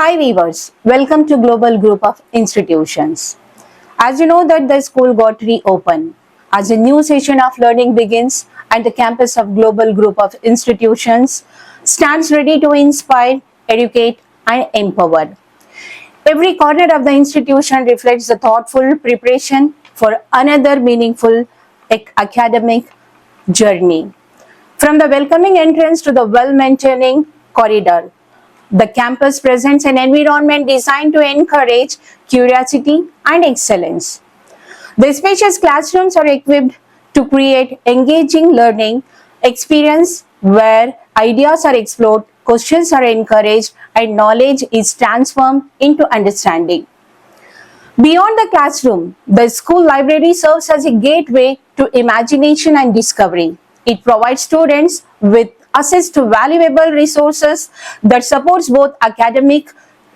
Hi viewers, welcome to Global Group of Institutions. As you know that the school got reopened, as a new session of learning begins and the campus of Global Group of Institutions stands ready to inspire, educate and empower. Every corner of the institution reflects the thoughtful preparation for another meaningful academic journey. From the welcoming entrance to the well-maintaining corridor, the campus presents an environment designed to encourage curiosity and excellence. The spacious classrooms are equipped to create engaging learning experience where ideas are explored, questions are encouraged, and knowledge is transformed into understanding. Beyond the classroom, the school library serves as a gateway to imagination and discovery. It provides students with access to valuable resources that supports both academic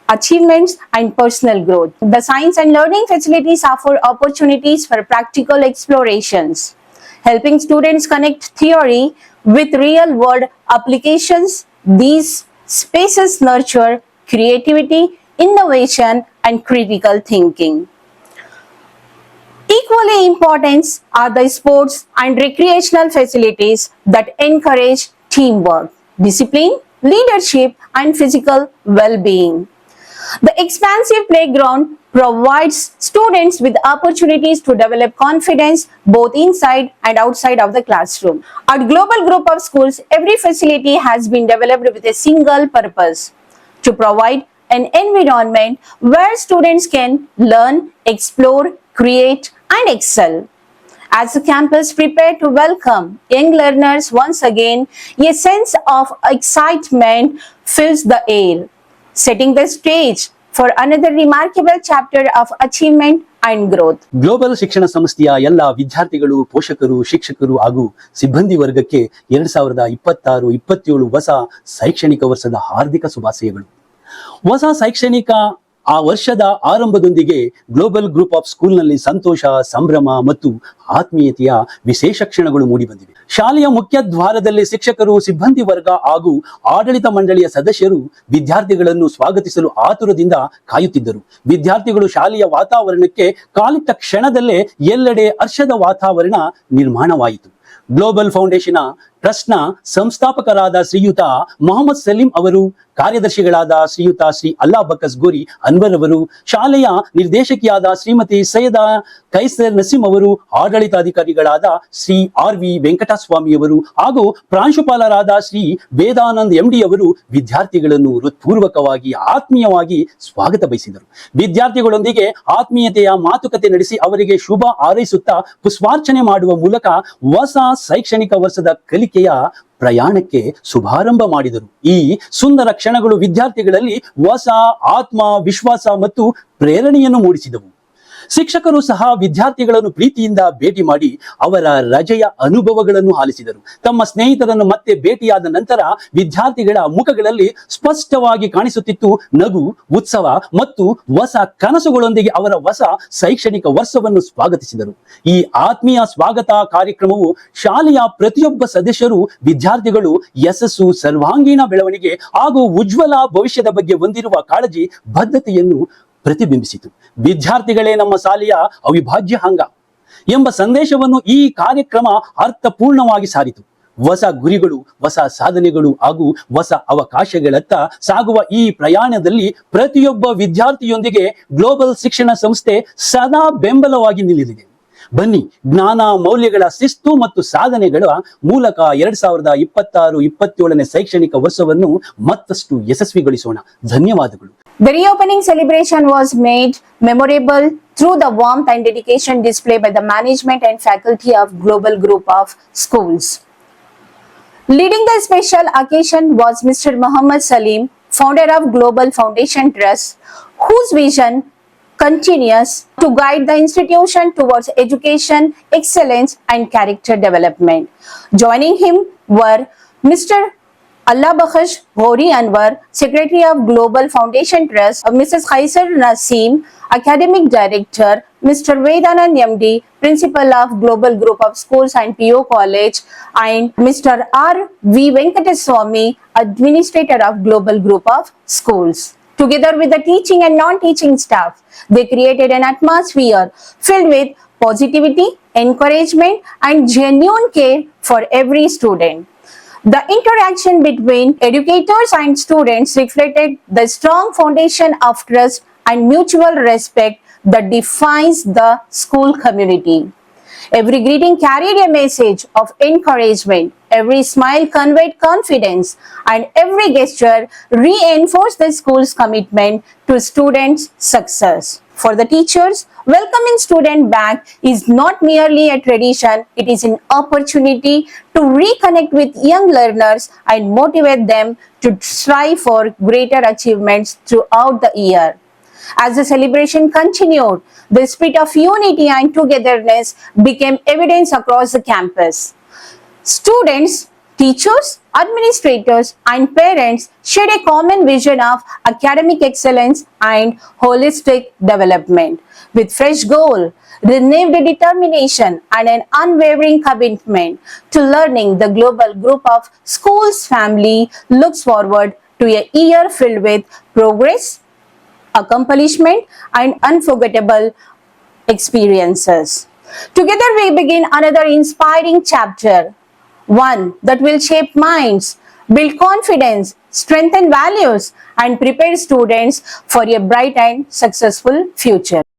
achievements and personal growth. The science and learning facilities offer opportunities for practical explorations, helping students connect theory with real-world applications. These spaces nurture creativity, innovation, and critical thinking. Equally important are the sports and recreational facilities that encourage teamwork, discipline, leadership, and physical well-being. The expansive playground provides students with opportunities to develop confidence both inside and outside of the classroom. At Global Group of Schools, every facility has been developed with a single purpose: to provide an environment where students can learn, explore, create, and excel. As the campus prepared to welcome young learners once again, a sense of excitement fills the air, setting the stage for another remarkable chapter of achievement and growth. Global ಶಿಕ್ಷಣ ಸಂಸ್ಥೆಯ ಎಲ್ಲ ವಿದ್ಯಾರ್ಥಿಗಳು, ಪೋಷಕರು, ಶಿಕ್ಷಕರು ಹಾಗೂ ಸಿಬ್ಬಂದಿ ವರ್ಗಕ್ಕೆ 2026-27 ಹೊಸ ಶೈಕ್ಷಣಿಕ ವರ್ಷದ ಹಾರ್ದಿಕ ಶುಭಾಶಯಗಳು. ಹೊಸ ಶೈಕ್ಷಣಿಕ ವರ್ಷದ ಆರಂಭದೊಂದಿಗೆ ಗ್ಲೋಬಲ್ ಗ್ರೂಪ್ ಆಫ್ ಸ್ಕೂಲ್ನಲ್ಲಿ ಸಂತೋಷ, ಸಂಭ್ರಮ ಮತ್ತು ಆತ್ಮೀಯತೆಯ ವಿಶೇಷ ಕ್ಷಣಗಳು ಮೂಡಿಬಂದಿವೆ. ಶಾಲೆಯ ಮುಖ್ಯ ದ್ವಾರದಲ್ಲಿ ಶಿಕ್ಷಕರು, ಸಿಬ್ಬಂದಿ ವರ್ಗ ಹಾಗೂ ಆಡಳಿತ ಮಂಡಳಿಯ ಸದಸ್ಯರು ವಿದ್ಯಾರ್ಥಿಗಳನ್ನು ಸ್ವಾಗತಿಸಲು ಆತುರದಿಂದ ಕಾಯುತ್ತಿದ್ದರು. ವಿದ್ಯಾರ್ಥಿಗಳು ಶಾಲೆಯ ವಾತಾವರಣಕ್ಕೆ ಕಾಲಿಟ್ಟ ಕ್ಷಣದಲ್ಲೇ ಎಲ್ಲೆಡೆ ಹರ್ಷದ ವಾತಾವರಣ ನಿರ್ಮಾಣವಾಯಿತು. ಗ್ಲೋಬಲ್ ಫೌಂಡೇಶನ್ ಟ್ರಸ್ಟ್ನ ಸಂಸ್ಥಾಪಕರಾದ ಶ್ರೀಯುತ ಮೊಹಮ್ಮದ್ ಸಲೀಂ ಅವರು, ಕಾರ್ಯದರ್ಶಿಗಳಾದ ಶ್ರೀಯುತ ಶ್ರೀ ಅಲ್ಲಾ ಬಕಸ್ ಗೋರಿ ಅನ್ವರ್ ಅವರು, ಶಾಲೆಯ ನಿರ್ದೇಶಕಿಯಾದ ಶ್ರೀಮತಿ ಸೈಯದ ಕೈಸರ್ ನಸೀಂ ಅವರು, ಆಡಳಿತಾಧಿಕಾರಿಗಳಾದ ಶ್ರೀ RV ವೆಂಕಟಸ್ವಾಮಿಯವರು ಹಾಗೂ ಪ್ರಾಂಶುಪಾಲರಾದ ಶ್ರೀ ವೇದಾನಂದ್ MD ಅವರು ವಿದ್ಯಾರ್ಥಿಗಳನ್ನು ಹೃತ್ಪೂರ್ವಕವಾಗಿ ಆತ್ಮೀಯವಾಗಿ ಸ್ವಾಗತ ಬಯಸಿದರು. ವಿದ್ಯಾರ್ಥಿಗಳೊಂದಿಗೆ ಆತ್ಮೀಯತೆಯ ಮಾತುಕತೆ ನಡೆಸಿ ಅವರಿಗೆ ಶುಭ ಹಾರೈಸುತ್ತಾ ಪುಷ್ಪಾರ್ಚನೆ ಮಾಡುವ ಮೂಲಕ ಹೊಸ ಶೈಕ್ಷಣಿಕ ವರ್ಷದ ಕಲಿಕೆಯ ಪ್ರಯಾಣಕ್ಕೆ ಶುಭಾರಂಭ ಮಾಡಿದರು. ಈ ಸುಂದರ ಕ್ಷಣಗಳು ವಿದ್ಯಾರ್ಥಿಗಳಲ್ಲಿ ಹೊಸ ಆತ್ಮವಿಶ್ವಾಸ ಮತ್ತು ಪ್ರೇರಣೆಯನ್ನು ಮೂಡಿಸಿದವು. ಶಿಕ್ಷಕರು ಸಹ ವಿದ್ಯಾರ್ಥಿಗಳನ್ನು ಪ್ರೀತಿಯಿಂದ ಭೇಟಿ ಮಾಡಿ ಅವರ ರಜೆಯ ಅನುಭವಗಳನ್ನು ಆಲಿಸಿದರು. ತಮ್ಮ ಸ್ನೇಹಿತರನ್ನು ಮತ್ತೆ ಭೇಟಿಯಾದ ನಂತರ ವಿದ್ಯಾರ್ಥಿಗಳ ಮುಖಗಳಲ್ಲಿ ಸ್ಪಷ್ಟವಾಗಿ ಕಾಣಿಸುತ್ತಿತ್ತು ನಗು, ಉತ್ಸವ ಮತ್ತು ಹೊಸ ಕನಸುಗಳೊಂದಿಗೆ ಅವರ ಹೊಸ ಶೈಕ್ಷಣಿಕ ವರ್ಷವನ್ನು ಸ್ವಾಗತಿಸಿದರು. ಈ ಆತ್ಮೀಯ ಸ್ವಾಗತ ಕಾರ್ಯಕ್ರಮವು ಶಾಲೆಯ ಪ್ರತಿಯೊಬ್ಬ ಸದಸ್ಯರು ವಿದ್ಯಾರ್ಥಿಗಳು ಯಶಸ್ಸು, ಸರ್ವಾಂಗೀಣ ಬೆಳವಣಿಗೆ ಹಾಗೂ ಉಜ್ವಲ ಭವಿಷ್ಯದ ಬಗ್ಗೆ ಹೊಂದಿರುವ ಕಾಳಜಿ, ಬದ್ಧತೆಯನ್ನು ಪ್ರತಿಬಿಂಬಿಸಿತು. ವಿದ್ಯಾರ್ಥಿಗಳೇ ನಮ್ಮ ಶಾಲೆಯ ಅವಿಭಾಜ್ಯ ಅಂಗ ಎಂಬ ಸಂದೇಶವನ್ನು ಈ ಕಾರ್ಯಕ್ರಮ ಅರ್ಥಪೂರ್ಣವಾಗಿ ಸಾರಿತು. ಹೊಸ ಗುರಿಗಳು, ಹೊಸ ಸಾಧನೆಗಳು ಹಾಗೂ ಹೊಸ ಅವಕಾಶಗಳತ್ತ ಸಾಗುವ ಈ ಪ್ರಯಾಣದಲ್ಲಿ ಪ್ರತಿಯೊಬ್ಬ ವಿದ್ಯಾರ್ಥಿಯೊಂದಿಗೆ ಗ್ಲೋಬಲ್ ಶಿಕ್ಷಣ ಸಂಸ್ಥೆ ಸದಾ ಬೆಂಬಲವಾಗಿ ನಿಲ್ಲಲಿದೆ. ಬನ್ನಿ, ಜ್ಞಾನ, ಮೌಲ್ಯಗಳ ಶಿಸ್ತು ಮತ್ತು ಸಾಧನೆಗಳ ಮೂಲಕ 2026-27 ಶೈಕ್ಷಣಿಕ ವರ್ಷವನ್ನು ಮತ್ತಷ್ಟು ಯಶಸ್ವಿಗೊಳಿಸೋಣ. ಧನ್ಯವಾದಗಳು. The reopening celebration was made memorable through the warmth and dedication displayed by the management and faculty of Global Group of Schools. Leading the special occasion was Mr. Mohammed Salim, founder of Global Foundation Trust, whose vision continues to guide the institution towards education, excellence, and character development. Joining him were Mr. Allah Bakhash Ghori Anwar, Secretary of Global Foundation Trust, Mrs. Khaisar Naseem, Academic Director, Mr. Vedanand MD, Principal of Global Group of Schools and PO College, and Mr. R.V. Venkateswamy, Administrator of Global Group of Schools. Together with the teaching and non-teaching staff, they created an atmosphere filled with positivity, encouragement, and genuine care for every student. The interaction between educators and students reflected the strong foundation of trust and mutual respect that defines the school community. Every greeting carried a message of encouragement, every smile conveyed confidence, and every gesture reinforced the school's commitment to students' success. For the teachers, welcoming students back is not merely a tradition, it is an opportunity to reconnect with young learners and motivate them to strive for greater achievements throughout the year. As the celebration continued, the spirit of unity and togetherness became evident across the campus. Students, teachers, administrators, and parents shared a common vision of academic excellence and holistic development. With fresh goal, renewed determination, and an unwavering commitment to learning, the global group of schools family looks forward to a year filled with progress, accomplishment, and unforgettable experiences. Together we begin another inspiring chapter, one that will shape minds, build confidence, strengthen values, and prepare students for a bright and successful future.